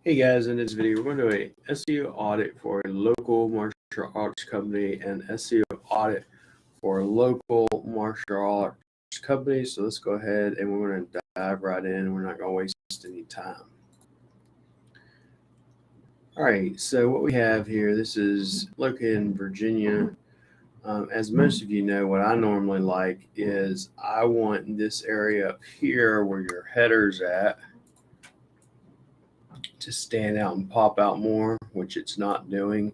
Hey guys, in this video we're going to do a SEO audit for a local martial arts company and SEO audit for a local martial arts company. So let's go ahead and we're going to dive right in. We're not going to waste any time. All right, so what we have here, this is located in Virginia. As most of you know, what I normally like is I want this area up here where your header's at to stand out and pop out more, which it's not doing,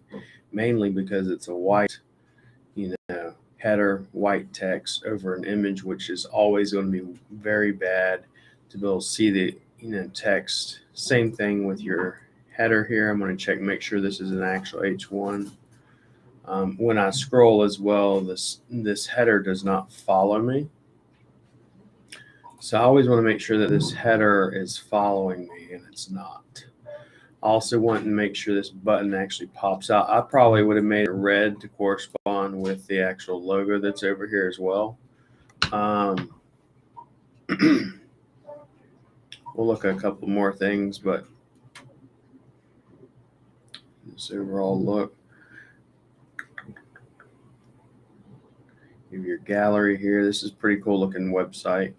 mainly because it's a white, header, white text over an image, which is always going to be very bad to be able to see the text. Same thing with your header here. I'm going to check, make sure this is an actual H1. When I scroll as well, this header does not follow me. So I always want to make sure that this header is following me, and it's not. I also want to make sure this button actually pops out. I probably would have made it red to correspond with the actual logo that's over here as well. We'll look at a couple more things, but this overall look. You have your gallery here. This is pretty cool looking website.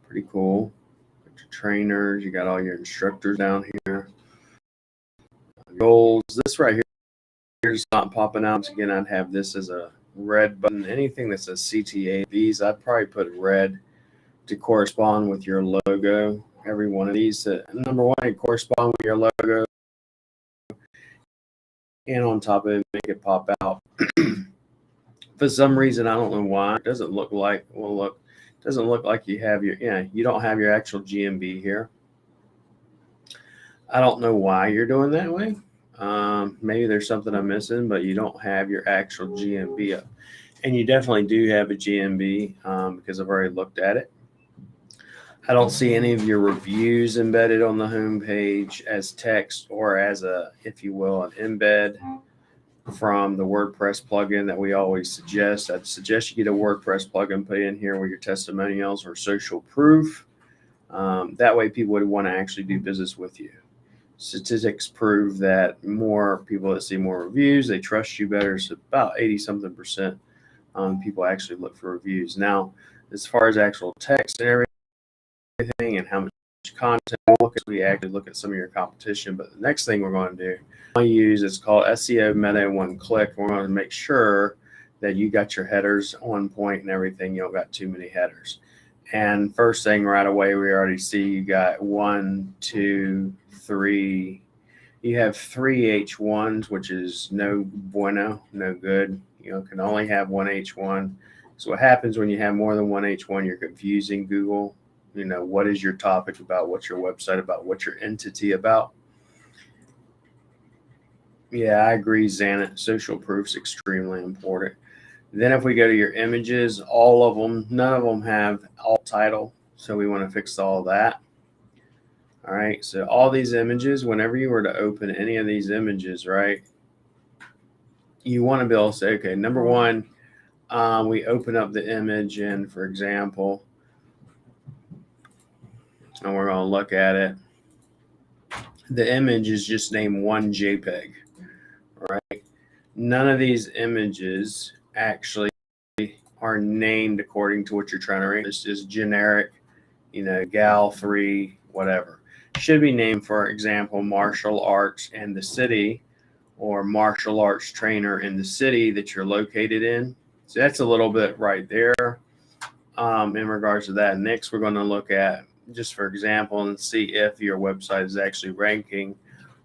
Pretty cool. Got your trainers. You got all your instructors down here. Goals. This right here is not popping out. Again, I'd have this as a red button. Anything that says CTA, these I'd probably put red to correspond with your logo. Every one of these, number one, it correspond with your logo, and on top of it, make it pop out. For some reason, I don't know why, it doesn't look like. Well, look, it doesn't look like you have your. You don't have your actual GMB here. I don't know why you're doing that way. Maybe there's something I'm missing, but you don't have your actual GMB up. And you definitely do have a GMB because I've already looked at it. I don't see any of your reviews embedded on the home page as text or as a, if you will, an embed from the WordPress plugin that we always suggest. I'd suggest you get a WordPress plugin put in here with your testimonials or social proof. That way people would want to actually do business with you. Statistics prove that more people that see more reviews, they trust you better. So about 80-something% people actually look for reviews. Now, as far as actual text and everything and how much content, we actually look at some of your competition. But the next thing we're going to do, I use, it's called SEO Meta One Click. We're going to make sure that you got your headers on point and everything. You don't got too many headers. And first thing right away, we already see you got 1, 2, 3. You have 3 H1s, which is no bueno, no good. Can only have one H1. So what happens when you have more than one H1, you're confusing Google. What is your topic about? What's your website about? What's your entity about? Yeah, I agree, Xanat. Social proof's extremely important. Then if we go to your images, all of them, none of them have alt title. So we want to fix all that. All right. So all these images, whenever you were to open any of these images, right, you want to be able to say, okay, number one, we open up the image and, for example, and we're going to look at it. The image is just named one JPEG, right? None of these images actually are named according to what you're trying to read. It's just generic, gal 3, whatever. Should be named, for example, martial arts and the city, or martial arts trainer in the city that you're located in. So that's a little bit right there in regards to that. Next, we're going to look at, just for example, and see if your website is actually ranking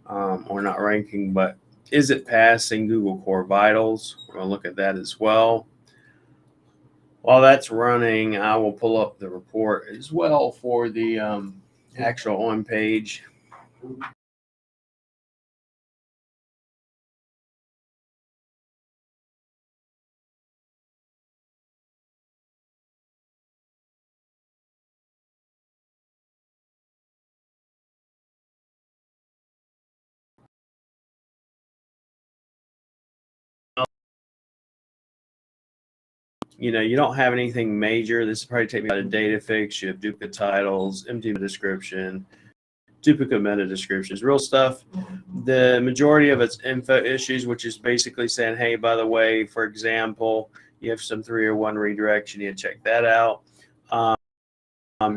or not ranking, but is it passing Google Core Vitals? We're going to look at that as well. While that's running, I will pull up the report as well for the actual on page. You don't have anything major. This will probably take me about a day to fix. You have duplicate titles, empty description, duplicate meta descriptions, real stuff. The majority of it's info issues, which is basically saying, hey, by the way, for example, you have some 301 redirection, you need to check that out.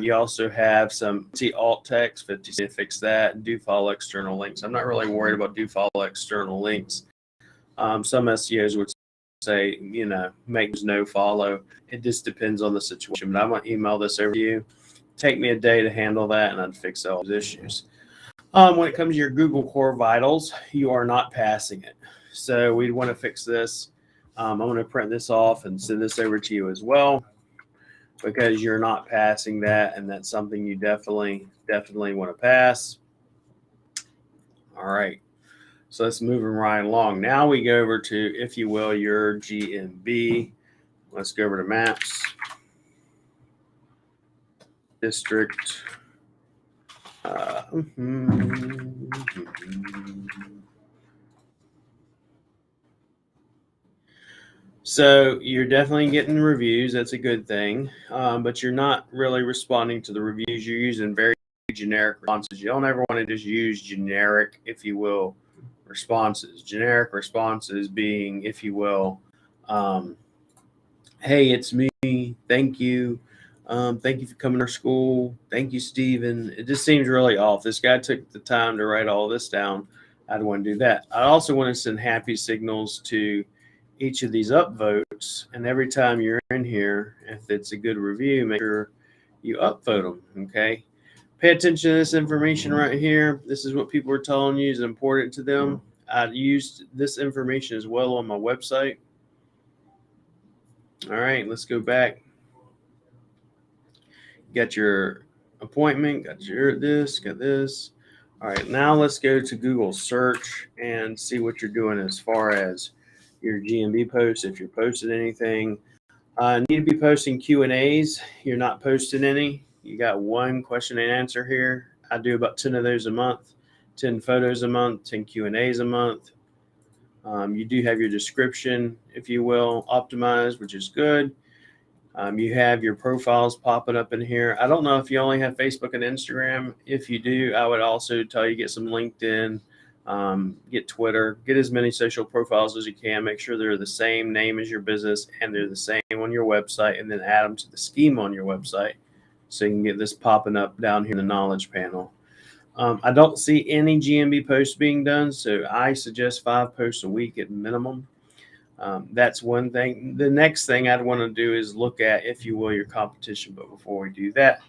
You also have some alt text, 50 to fix that, do follow external links. I'm not really worried about do follow external links. Some SEOs would say, make no follow. It just depends on the situation. But I'm going to email this over to you. Take me a day to handle that, and I'd fix all those issues. When it comes to your Google Core Vitals, you are not passing it. So we'd want to fix this. I'm going to print this off and send this over to you as well, because you're not passing that, and that's something you definitely want to pass. All right. So let's move them right along. Now we go over to, if you will, your GMB. Let's go over to maps, district. So you're definitely getting reviews. That's a good thing. But you're not really responding to the reviews. You're using very generic responses. You don't ever want to just use generic, if you will, responses. Generic responses being, if you will, hey, it's me. Thank you. Thank you for coming to our school. Thank you, Steven. It just seems really off. This guy took the time to write all this down. I'd want to do that. I also want to send happy signals to each of these upvotes. And every time you're in here, if it's a good review, make sure you upvote them. Okay. Pay attention to this information right here. This is what people are telling you is important to them. I used this information as well on my website. All right, let's go back. Got your appointment, got your this, got this. All right, now let's go to Google search and see what you're doing as far as your GMB posts. If you're posting anything, need to be posting Q&As. You're not posting any. You got one question and answer here. I do about 10 of those a month, 10 photos a month, 10 Q&As a month. You do have your description, if you will, optimized, which is good. You have your profiles popping up in here. I don't know if you only have Facebook and Instagram. If you do, I would also tell you get some LinkedIn, get Twitter, get as many social profiles as you can. Make sure they're the same name as your business and they're the same on your website, and then add them to the schema on your website so you can get this popping up down here in the knowledge panel. I don't see any GMB posts being done, so I suggest 5 posts a week at minimum. That's one thing. The next thing I'd want to do is look at, if you will, your competition. But before we do that,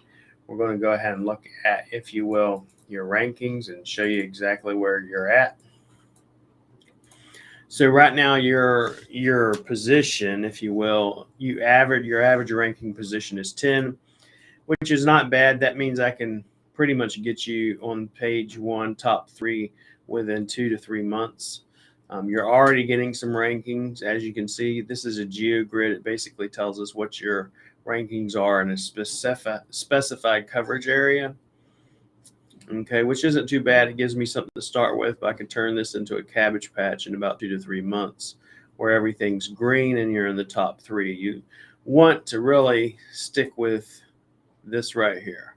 we're going to go ahead and look at, if you will, your rankings and show you exactly where you're at. So right now, your position, if you will, your average ranking position is 10, which is not bad. That means I can pretty much get you on page 1, top 3 within 2 to 3 months. You're already getting some rankings. As you can see, this is a GeoGrid. It basically tells us what your rankings are in a specified coverage area. Okay, which isn't too bad. It gives me something to start with, but I can turn this into a cabbage patch in about 2 to 3 months where everything's green and you're in the top 3. You want to really stick with this right here.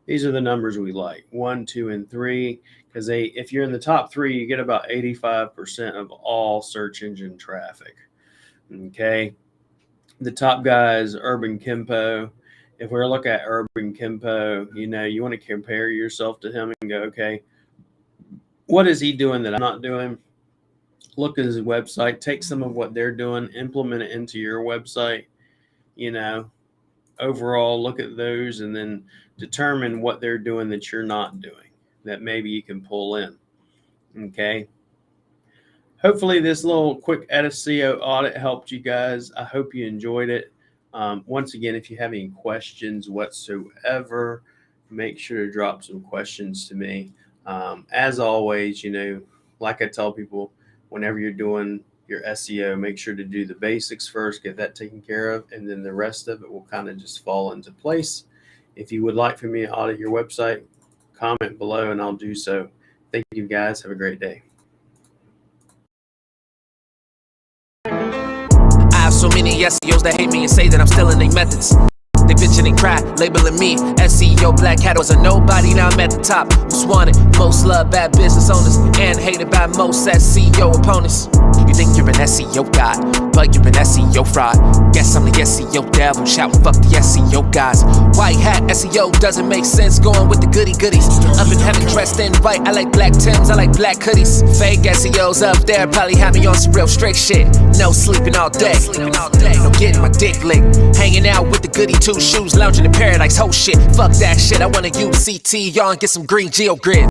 These are the numbers we like, 1, 2, and 3, because if you're in the top 3, you get about 85% of all search engine traffic. Okay, the top guy is Urban Kimpo. If we look at Urban Kimpo, you want to compare yourself to him and go, okay, what is he doing that I'm not doing? Look at his website, take some of what they're doing, implement it into your website. Overall, look at those and then determine what they're doing that you're not doing, that maybe you can pull in. Okay. Hopefully this little quick SEO audit helped you guys. I hope you enjoyed it. Once again, if you have any questions whatsoever, make sure to drop some questions to me. As always, like I tell people, whenever you're doing your SEO, make sure to do the basics first, get that taken care of, and then the rest of it will kind of just fall into place. If you would like for me to audit your website, comment below and I'll do so. Thank you guys. Have a great day. I have so many SEOs that hate me and say that I'm stealing their methods. They bitchin' and cry, labeling me SEO black hat. Was a nobody, now I'm at the top. Most wanted, most loved, bad business owners, and hated by most SEO opponents. You think you're an SEO god, but you're an SEO fraud. Guess I'm the SEO devil, shouting fuck the SEO guys. White hat SEO doesn't make sense, going with the goody goodies. Up in heaven dressed in white, I like black Tims, I like black hoodies. Fake SEOs up there probably have me on some real strict shit. No sleeping all day, no getting my dick licked. Hanging out with the goody two shoes, lounging in paradise, whole shit. Fuck that shit, I wanna use CT, y'all, and get some green geo grid.